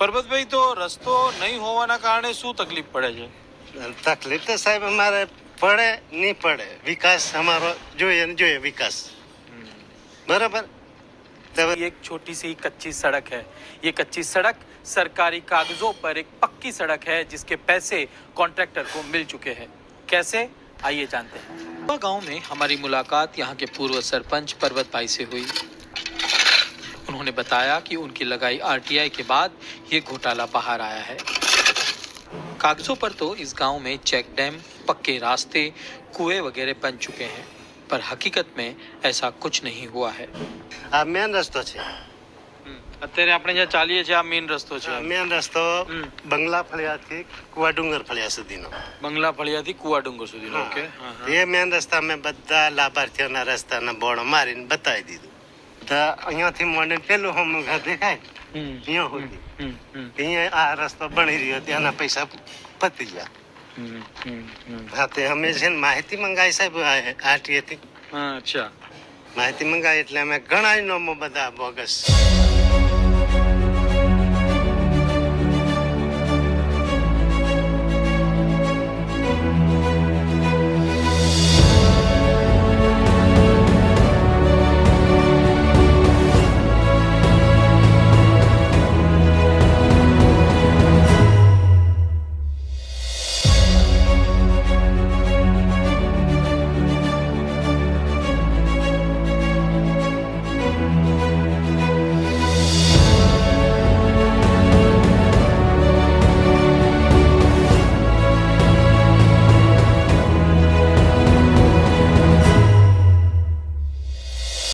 પરબતભાઈ, તો રસ્તો નહીં હોવાના કારણે શું તકલીફ પડે છે? તકલીફ તો સાહેબ અમારે પડે નહીં પડે, વિકાસ અમારો જોઈએ ને જોઈએ વિકાસ, बराबर। ये एक छोटी सी कच्ची सड़क है। ये कच्ची सड़क सरकारी कागजों पर एक पक्की सड़क है जिसके पैसे कॉन्ट्रैक्टर को मिल चुके हैं। कैसे, आइए जानते हैं। गांव में हमारी मुलाकात यहाँ के पूर्व सरपंच पर्वत भाई से हुई। उन्होंने बताया कि उनकी लगाई आरटीआई के बाद ये घोटाला बाहर आया है। कागजों पर तो इस गांव में चेक डैम, पक्के रास्ते, कुएं वगैरह बन चुके हैं, पर हकीकत में ऐसा कुछ नहीं हुआ है। આ મેન રસ્તો છે, અત્યારે આપણે જ્યાં ચાલીએ છીએ આ મેઇન રસ્તો છે। મેન રસ્તો બંગલા ફળિયાથી કુવા ડુંગર ફળિયા સુધીનો, બંગલા ફળિયાથી કુવા ડુંગર સુધીનો। ઓકે, એ મેન રસ્તા મેં બધા લાભાર્થીઓના રસ્તાના બોર્ડ મારીને બતાવી દીધું। તો અહીંયાથી મોડે પેલું હમ દેખાય અહીંયા સુધી, અહીંયા આ રસ્તો બની રહ્યો, ત્યાંના પૈસા પતી ગયા। હા, તે અમે છે ને માહિતી મંગાવી સાહેબ આરટીએથી। અચ્છા, માહિતી મંગાવી એટલે અમે ઘણા નોમો બધા બોગસ